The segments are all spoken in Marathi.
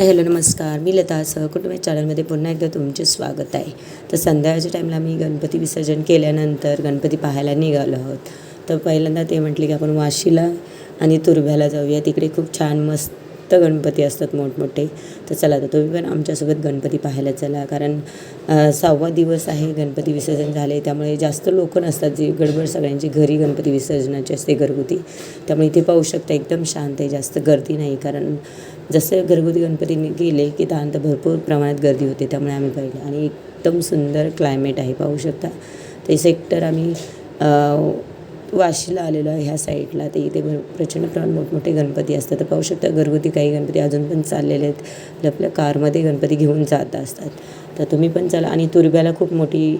हाय हॅलो नमस्कार, मी लता सहकुटुंब चॅनलमध्ये पुन्हा एकदा तुमचे स्वागत आहे. तर संध्याकाळच्या टाईमला मी गणपती विसर्जन केल्यानंतर गणपती पाहायला निघालो आहोत. तर पहिल्यांदा ते म्हटले की आपण वाशीला आणि तुर्भ्याला जाऊया, तिकडे खूप छान मस्त गणपती असतात मोठमोठे. तर चला, तर तुम्ही पण आमच्यासोबत गणपती पाहायला चला, कारण 6वा दिवस आहे, गणपती विसर्जन झाले, त्यामुळे जास्त लोक नसतात. जी गडबड सगळ्यांची घरी गणपती विसर्जनाची असते घरगुती, त्यामुळे इथे पाहू शकता एकदम शांत आहे, जास्त गर्दी नाही. कारण जसं घरगुती गणपती गेले की त्यानंतर भरपूर प्रमाणात गर्दी होते, त्यामुळे आम्ही पाहिलं. आणि एकदम सुंदर क्लायमेट आहे, पाहू शकता. ते सेक्टर आम्ही वाशीला आलेलो आहे ह्या साईडला. ते इथे प्रचंड प्रमाणात मोठमोठे गणपती असतात. तर पाहू शकता घरगुती काही गणपती अजून पण चाललेले आहेत, आपल्या कारमध्ये गणपती घेऊन जात असतात. तर तुम्ही पण चला. आणि तुर्भ्याला खूप मोठी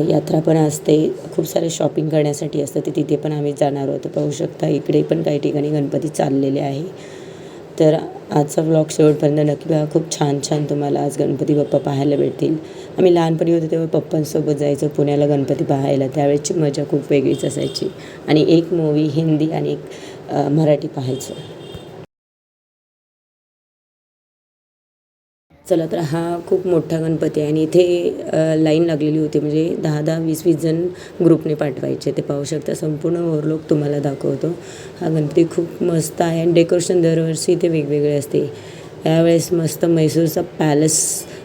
यात्रा पण असते, खूप सारे शॉपिंग करण्यासाठी असतं, ते तिथे पण आम्ही जाणार आहोत. पाहू शकता इकडे पण काही ठिकाणी गणपती चाललेले आहे. तर आजचा व्लॉग शेवटपर्यंत नक्की बघा, खूप छान छान तुम्हाला आज गणपती बाप्पा पाहायला भेटतील. आम्ही लहानपणी होतो तेव्हा पप्पांसोबत जायचो पुण्याला गणपती पाहायला, त्यावेळेची मजा खूप वेगळीच असायची. आणि एक मूवी हिंदी आणि एक मराठी पाहायचो. चला, तर हा खूप मोठा गणपती आहे आणि इथे लाईन लागलेली होती, म्हणजे 10-10, 20-20 जण ग्रुपने पाठवायचे. ते पाहू शकता, संपूर्ण ओव्हरलोक तुम्हाला दाखवतो. हा गणपती खूप मस्त आहे आणि डेकोरेशन दरवर्षी इथे वेगवेगळे असते. यावेळेस मस्त म्हैसूरचा पॅलेस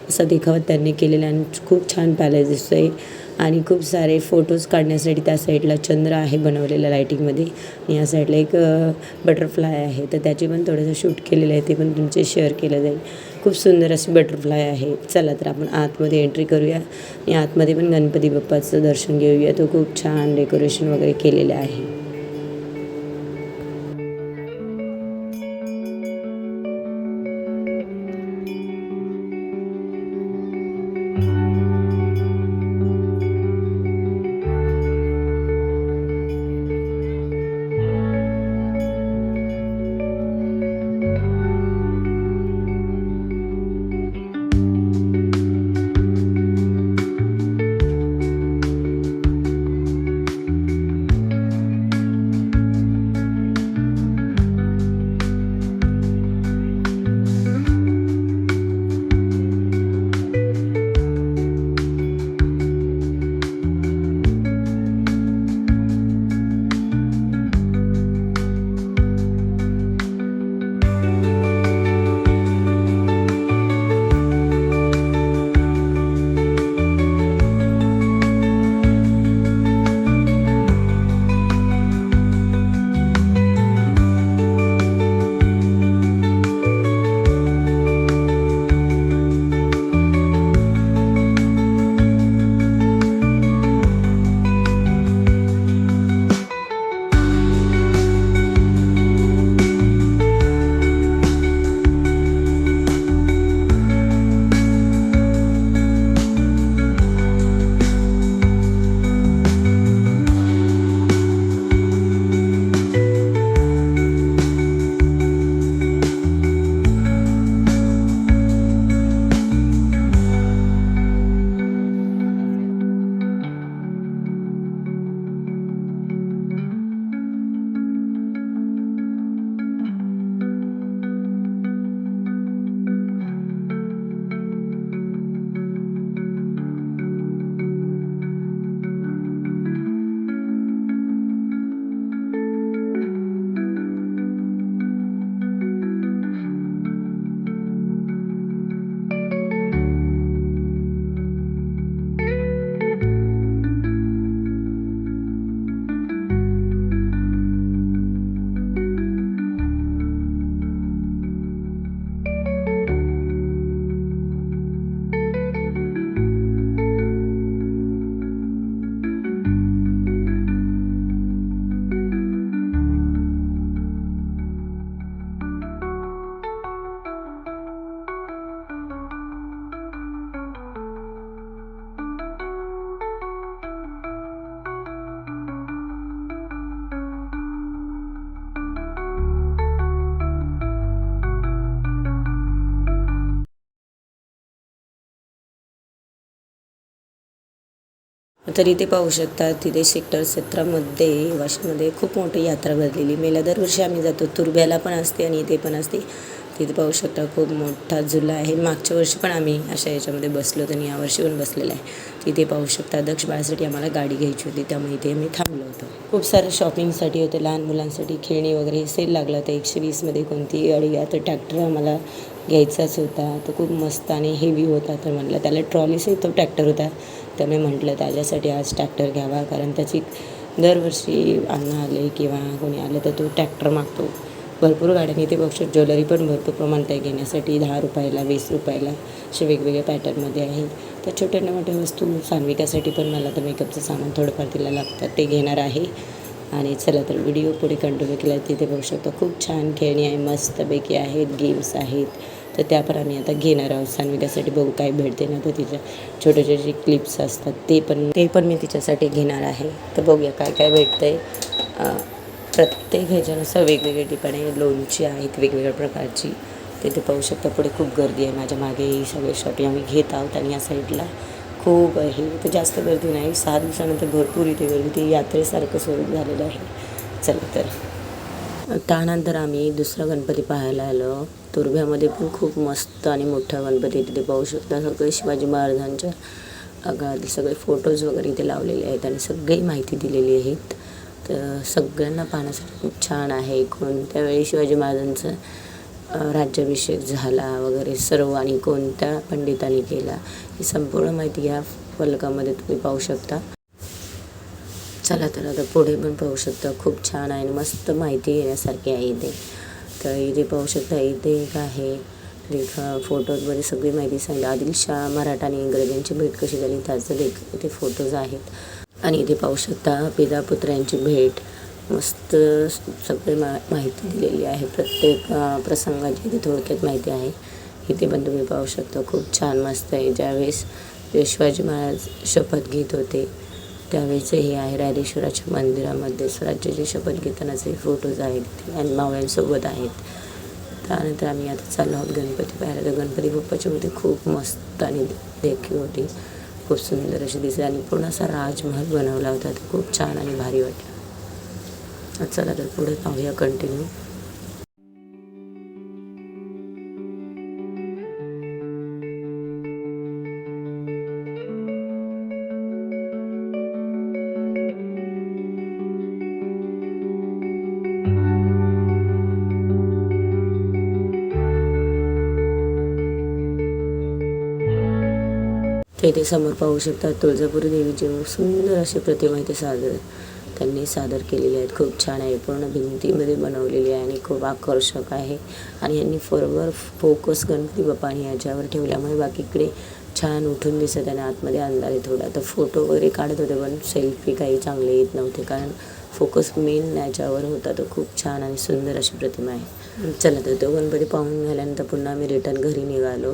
असा देखावा त्यांनी केलेला आणि खूप छान पॅलेस दिसतो आहे. आणि खूप सारे फोटोज काढण्यासाठी त्या साईडला चंद्र आहे बनवलेला लाईटिंगमध्ये, आणि या साईडला एक बटरफ्लाय आहे, तर त्याची पण थोडंसं शूट केलेलं आहे, ते पण तुमचे शेअर केलं जाईल. खूप सुंदर अशी बटरफ्लाय आहे. चला, तर आपण आतमध्ये एंट्री करूया आणि आतमध्ये पण गणपती बाप्पाचं दर्शन घेऊया. तो खूप छान डेकोरेशन वगैरे केलेलं आहे. तर इथे पाहू शकता, तिथे सेक्टर 17मध्ये वाशीमध्ये खूप मोठी यात्रा भरलेली. मेला दरवर्षी आम्ही जातो, तुर्भ्याला पण असते आणि इथे पण असते. तिथे पाहू शकता खूप मोठा झुला आहे. मागच्या वर्षी पण आम्ही अशा याच्यामध्ये बसलो होतो आणि यावर्षी पण बसलेलं आहे. तिथे पाहू शकता दक्ष बाळासाठी आम्हाला गाडी घ्यायची होती, त्यामुळे इथे आम्ही थांबलो होतो. खूप सारं शॉपिंगसाठी होते, लहान मुलांसाठी खेळणी वगैरे सेल लागला होता. 120मध्ये कोणतीही गाडी घ्या. तर ट्रॅक्टर आम्हाला घ्यायचाच होता. तो खूप मस्त आणि हेवी होता, तर म्हटलं त्याला ट्रॉलीसहित तो ट्रॅक्टर होता, त्यामुळे म्हटलं त्याच्यासाठी आज ट्रॅक्टर घ्यावा. कारण त्याची दरवर्षी अण्णा आले किंवा कोणी आलं तर तो ट्रॅक्टर मागतो. भरपूर गाड्यांनी इथे बघू ज्वेलरी पण भरपूर प्रमाणात आहे घेण्यासाठी. 10 रुपयाला 20 रुपयाला असे वेगवेगळ्या पॅटर्नमध्ये आहे. तर छोट्या मोठ्या वस्तू सान्विकासाठी पण मला तर मेकअपचं सामान थोडंफार तिला लागतं, ते घेणार आहे. आणि चला तर व्हिडिओ पुढे कंटिन्यू केला. तिथे बघू शकतो खूप छान खेळणी आहे, मस्तपैकी आहेत, गेम्स आहेत. तर त्या पण आम्ही आता घेणार आहोत सान्विकासाठी. बघू काय भेटते ना, तर तिच्या छोटे छोटे क्लिप्स असतात ते पण मी तिच्यासाठी घेणार आहे. तर बघूया काय काय भेटतं आहे. प्रत्येक ह्याच्यानुसार वेगवेगळे ठिकाणी लोणची आहेत वेगवेगळ्या प्रकारची. तिथे पाहू शकता पुढे खूप गर्दी आहे. माझ्या मागे ही सगळे शॉपिंग आम्ही घेत आहोत आणि या साईडला खूप आहे. इथे जास्त गर्दी नाही, 6 दिवसानंतर भरपूर इथे गर्दी, ते यात्रेसारखं स्वरूप झालेलं आहे. चला तर त्यानंतर आम्ही दुसरा गणपती पाहायला आलो. तुर्भ्यामध्ये पण खूप मस्त आणि मोठा गणपती. तिथे पाहू शकता सगळे शिवाजी महाराजांच्या आगात सगळे फोटोज वगैरे इथे लावलेले आहेत आणि सगळी माहिती दिलेली आहेत. तर सगळ्यांना पाहण्यासाठी खूप छान आहे. कोणत्या वेळी शिवाजी महाराजांचा राज्याभिषेक झाला वगैरे सर्व आणि कोणत्या पंडितांनी केला, ही संपूर्ण माहिती या फलकामध्ये तुम्ही पाहू शकता. चला तर आता पुढे पण पाहू शकता खूप छान आहे आणि मस्त माहिती घेण्यासारखी आहे इथे. तर इथे पाहू शकता इथे एक आहे फोटोजमध्ये सगळी माहिती सांगितली. आदिलशाह मराठा आणि इंग्रजांची भेट कशी झाली त्याचं इथे फोटोज आहेत. आणि इथे पाहू शकता पिता पुत्रांची भेट, मस्त सगळी माहिती दिलेली आहे. प्रत्येक प्रसंगाची इथे थोडक्यात माहिती आहे. इथे पण तुम्ही पाहू शकता खूप छान मस्त आहे. ज्यावेळेस शिवाजी महाराज शपथ घेत होते त्यावेळेचं हे आहे. रायरेश्वराच्या मंदिरामध्ये स्वराज्याची शपथ घेतानाचे फोटोज आहेत आणि मावळ्यांसोबत आहेत. त्यानंतर आम्ही आता चाललो आहोत गणपती पाहायला. तर गणपती बाप्पाची मूर्ती खूप मस्त आणि देखील होती, खूप सुंदर अशी दिसते आणि पूर्ण असा राजमहल बनवला होता. तर खूप छान आणि भारी वाटलं. चला तर पुढे पाहूया कंटिन्यू. इथे समोर पाहू शकता तुळजापुरी देवीची सुंदर अशी प्रतिमा इथे त्यांनी सादर केलेली आहेत. खूप छान आहे, पूर्ण भिंतीमध्ये बनवलेली आहे आणि खूप आकर्षक आहे. आणि यांनी फोकस गणपती बाप्पा आणि याच्यावर ठेवल्यामुळे बाकीकडे छान उठून दिसत आणि आतमध्ये अंधार आहे थोडा. तर फोटो वगैरे काढत होते पण सेल्फी काही चांगले येत नव्हते कारण फोकस मेन याच्यावर होता. तर खूप छान आणि सुंदर अशी प्रतिमा आहे. चला तर तो गणपती पाहून झाल्यानंतर पुन्हा आम्ही रिटर्न घरी निघालो.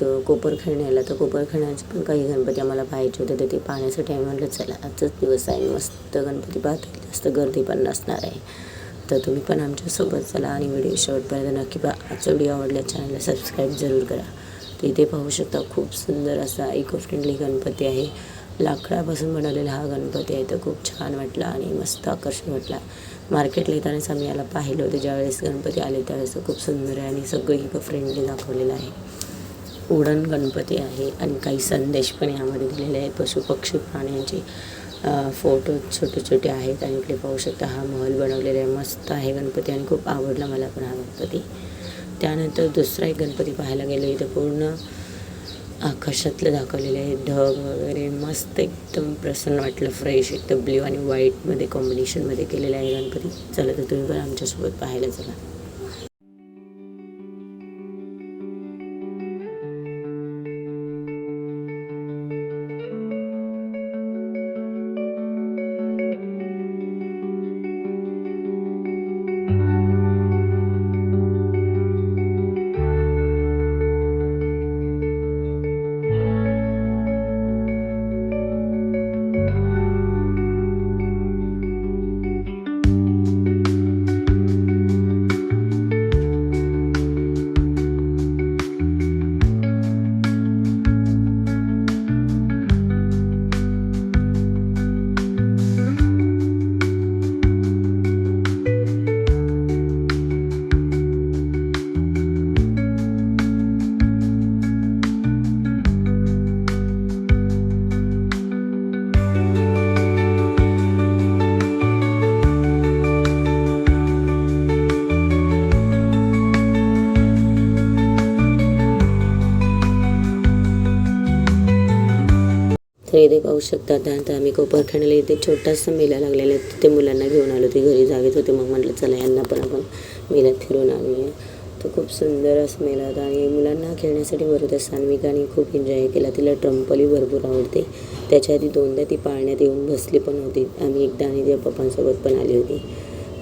तो कोपरखैरण्याला. तर कोपरखैरण्याचे पण काही गणपती आम्हाला पाहायचे होते, तर ते पाहण्यासाठी आम्ही म्हटलं चला आजचाच दिवस आहे, मस्त गणपती पाहता, जास्त गर्दी पण नसणार आहे. तर तुम्ही पण आमच्यासोबत चला आणि व्हिडिओ शेवटपर्यंत नक्की पहा. आजचा व्हिडिओ आवडला चॅनलला सबस्क्राईब जरूर करा. तर इथे पाहू शकता खूप सुंदर असा इको फ्रेंडली गणपती आहे. लाकडापासून बनवलेला हा गणपती आहे. तर खूप छान वाटला आणि मस्त आकर्षण वाटला. मार्केटला येतानाच आम्ही याला पाहिलं होतं, ज्यावेळेस गणपती आले त्यावेळेस खूप सुंदर आहे आणि सगळं इको फ्रेंडली दाखवलेलं आहे. उडण गणपती आहे आणि काही संदेश पण यामध्ये दिलेले आहेत. पशु पक्षी प्राण्यांचे फोटो छोटे छोटे आहेत. आणि इकडे पाहू शकता हा महल बनवलेला आहे, मस्त आहे गणपती आणि खूप आवडला मला पण हा गणपती. त्यानंतर दुसरा एक गणपती पाहायला गेलो. इथं पूर्ण आकाशातलं दाखवलेलं आहे, ढग वगैरे मस्त एकदम प्रसन्न वाटलं. फ्रेश एकदम ब्ल्यू आणि व्हाईटमध्ये कॉम्बिनेशनमध्ये केलेलं आहे गणपती. चला तर तुम्ही पण आमच्यासोबत पाहायला चला. तर इथे पाहू शकता. त्यानंतर आम्ही कोपरखंडला इथे छोटासा मेला लागलेला आहे, तिथे मुलांना घेऊन आलो. ते घरी जागेत होते, मग म्हटलं चला यांना पण आपण मेल्यात फिरून आणूया. तो खूप सुंदर असं मेला होता आणि मुलांना खेळण्यासाठी भरपूर सान्विकाने खूप एन्जॉय केला. तिला ट्रम्पली भरपूर आवडते. त्याच्या आधी 2दा ती पाळण्यात येऊन बसली पण होती. आम्ही एकदा आणि तिच्या पप्पांसोबत पण आली होती.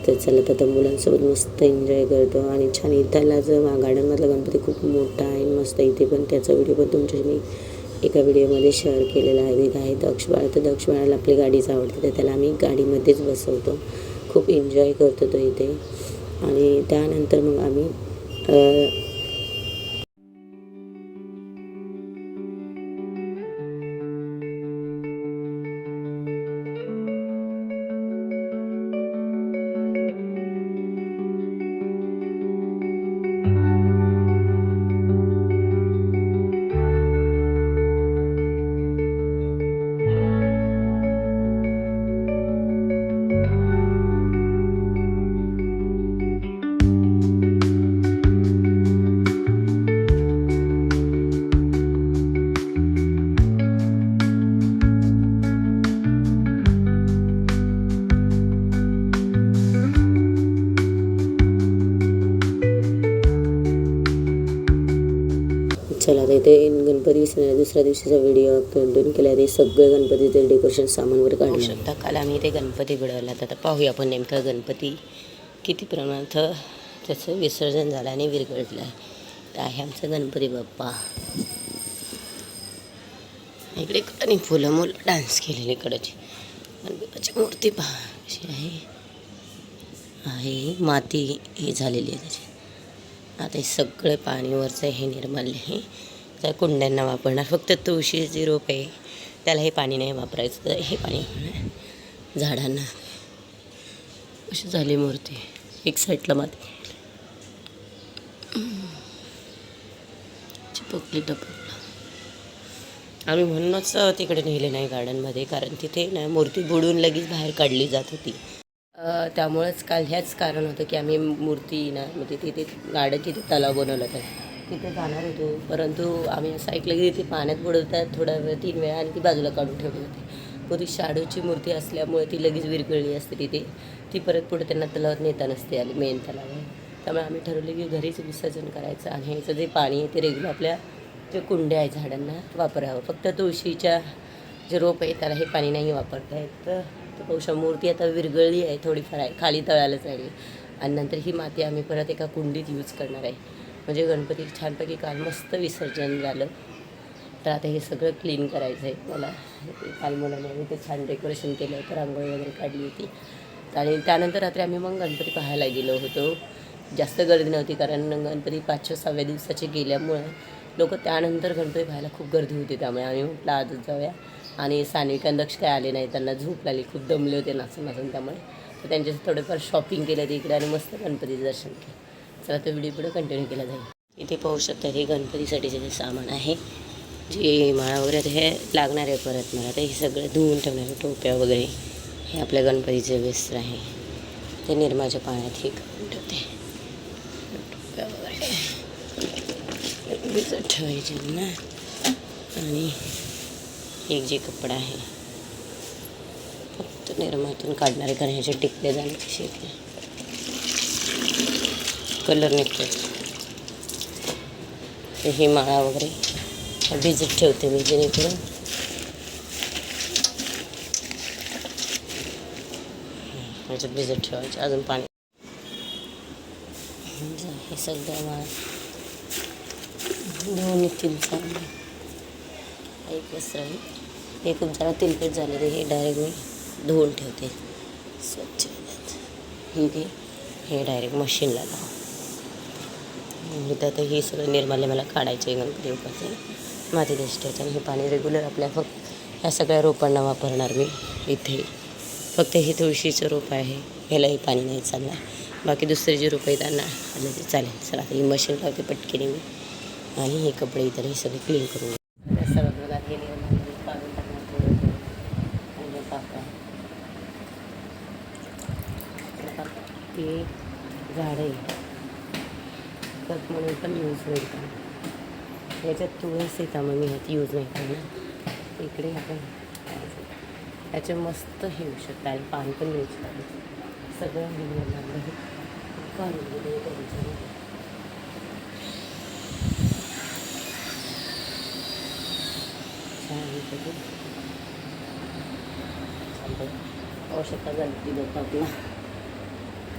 तर चला आता मुलांसोबत मस्त एन्जॉय करतो आणि छान. इथला जो गार्डनमधला गणपती खूप मोठा आहे मस्त. इथे पण त्याचा व्हिडिओ पण तुमच्याशी मी एका व्हिडिओमध्ये शेअर केलेला आहे. इथे आहे दक्ष बाळ. तर दक्ष बाळाला आपली गाडीच आवडते, तर त्याला आम्ही गाडीमध्येच बसवतो. खूप एन्जॉय करतो तो इथे. आणि त्यानंतर मग आम्ही चला आता इथे गणपती विसरण्याच्या दुसऱ्या दिवशीचा व्हिडिओ अपलोड केला. ते सगळे गणपतीचे डेकोरेशन सामानवर काढू शकता. काल आम्ही इथे गणपती घडवला. तर आता पाहूया आपण नेमका गणपती किती प्रमाणात त्याचं विसर्जन झालं आणि विरघळलं आहे. तर आहे आमचा गणपती बाप्पा. इकडे आणि फुलं मुलं डान्स केलेली इकडची गणपतीची मूर्ती पहा कशी आहे. माती ही झालेली आहे त्याची. आता हे सगळे पाणीवरचं हे निर्माल्य हे त्या कुंड्यांना वापरणार. फक्त तुळशीची रोप आहे त्याला हे पाणी नाही वापरायचं, तर हे पाणी झाडांना. अशी झाली मूर्ती. एक साईडला माती चिपकली टपकला. आम्ही म्हणूनच तिकडे नेले नाही गार्डनमध्ये, कारण तिथे ना मूर्ती बुडून लगेच बाहेर काढली जात होती. त्यामुळंच काल ह्याच कारण होतं की आम्ही मूर्ती ना म्हणजे तिथे गार्डन तिथे तलाव बनवला तर तिथे जाणार होतो. परंतु आम्ही असं ऐकलं की तिथे पाण्यात बुडवतात थोडा वेळ 3 वेळा आणि ती बाजूला काढून ठेवली होती. व ती शाडूची मूर्ती असल्यामुळे ती लगेच विरघळली असते तिथे. ती परत पुढे त्यांना तलावात नेता नसते आली मेन तलाव. त्यामुळे आम्ही ठरवलं की घरीच विसर्जन करायचं आणि ह्याचं जे पाणी आहे ते रेग्युलर आपल्या जे कुंड्या आहे झाडांना वापरावं. फक्त तुळशीच्या जे रोप आहे त्याला हे पाणी नाही वापरता येत. तर बहुशा मूर्ती आता विरघळली आहे, थोडीफार आहे, खाली तळायलाच राहिली. आणि नंतर ही माती आम्ही परत एका कुंडीत यूज करणार आहे. म्हणजे गणपती छानपैकी काल मस्त विसर्जन झालं. तर आता हे सगळं क्लीन करायचं आहे मला. काल मुलांनी ते छान डेकोरेशन केलं होतं, रांगोळी वगैरे काढली होती. आणि त्यानंतर रात्री आम्ही मग गणपती पाहायला गेलो होतो. जास्त गर्दी नव्हती कारण गणपती 5-6व्या दिवसाचे गेल्यामुळे लोक त्यानंतर गणपती पाहायला खूप गर्दी होती. त्यामुळे आम्ही म्हटलं आजच जाऊया. आणि सान्विका दक्ष काय आले नाही, त्यांना झोप लागली, खूप दमले होते नाचून नाचून. त्यामुळे तर त्यांच्यासाठी थोडंफार शॉपिंग केलं तिकडे आणि मस्त गणपतीचं दर्शन केलं. चला तो व्हिडिओ पुढे कंटिन्यू केला जाईल. इथे पाहू शकता हे गणपतीसाठीचे जे सामान आहे, जे माळा वगैरे हे लागणार आहे परत मला. तर हे सगळं धुवून ठेवणारे टोप्या वगैरे हे आपल्या गणपतीचे वस्त्र आहे. ते निरमाच्या पाण्यात हे करून ठेवते. टोप्या वगैरे भिजत ठेवायचे ना. आणि एक जे कपडा आहे फक्त निरमातून काढणारे, कारण ह्याचे टिकले जाण्याची शेती कलर निघतो. तर ही माळा वगैरे भिजत ठेवते मी, जेणेकरून ह्याच्यात भिजत ठेवायचे. अजून पाणी हे सगळं माळा धुवून निघतील चांगले. एक वस्त्र आहे हे खूप जरा तेलकट झालेलं, हे डायरेक्ट मी धुवून ठेवते स्वच्छ. हे डायरेक्ट मशीनला लाव. इथं तर हे सगळं निर्माल्य मला काढायचे आहे गणपती बाप्पाचे. माती ठेवायचं आणि हे पाणी रेग्युलर आपल्या फक्त ह्या सगळ्या रोपांना वापरणार मी. इथे फक्त हे तुळशीचं रोप आहे, ह्यालाही पाणी नाही चालणार. बाकी दुसरे जे रोप आहेत त्यांना आलं ते चालेल. चला आता ही मशीन लावते पटकेने मी आणि हे कपडे इतर हे सगळे क्लीन करून सर्व प्रकार हे काढून टाकणार थोडं आणि पाका हे झाड आहे खत म्हणून पण यूज होईल का. याच्यात तुळस आहे त्यामुळे मी ह्यात यूज नाही करणार. इकडे आपण ह्याचे मस्त हे होऊ शकतं आणि पान पण मिळू शकतं. सगळं हिरवं लागलं काढून दिलं त्यांच्यामध्ये. छान आवश्यकता गणपती बाप्पा आपला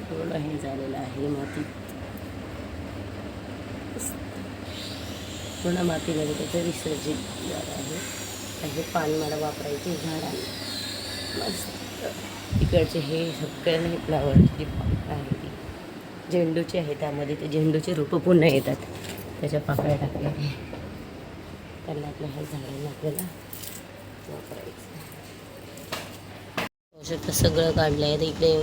थोडं हे झालेलं आहे मातीत, पूर्ण मातीमध्ये त्याचं विसर्जित झालं आहे. हे पाणी मला वापरायचे झाडांना मस्त. इकडचे हे सगळे फ्लावरची जी पाकळ्या आहे ती झेंडूची आहे, त्यामध्ये ते झेंडूचे रोपं पुन्हा येतात, त्याच्या पाकळ्या टाकल्या आहे. त्यांना आपल्या ह्या झाडांना आपल्याला वापरायचं. आवश्यकता सगळं काढलं आहे. इकडे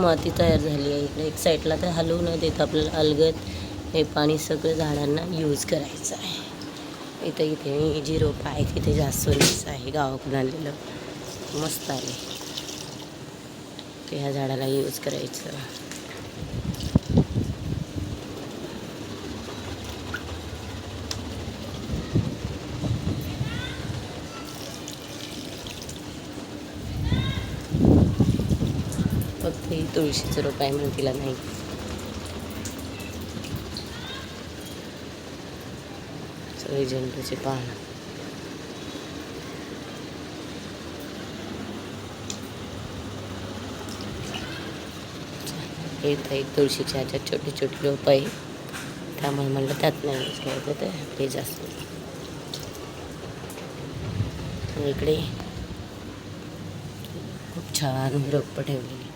माती तयार झाली आहे. इकडे एक साईडला तर हलवू न देत आपल्याला अलगद हे पाणी सगळं झाडांना यूज करायचं आहे. इथे जी रोपं आहे तिथे जास्वंदीचं आहे, गावाकडून आणलेलं मस्त आहे ते. ह्या झाडाला यूज करायचं. फक्त ही तुळशीचं रोप आहे म्हणून तिला नाही. सगळे झेंडूचे पान. हे एक तुळशीच्या ह्याच्यात छोटी छोटी रोप आहे, त्यामुळे म्हणलं त्यात नाही यूज करायचं, तर हे जास्त. इकडे खूप छान रोपं ठेवलेली.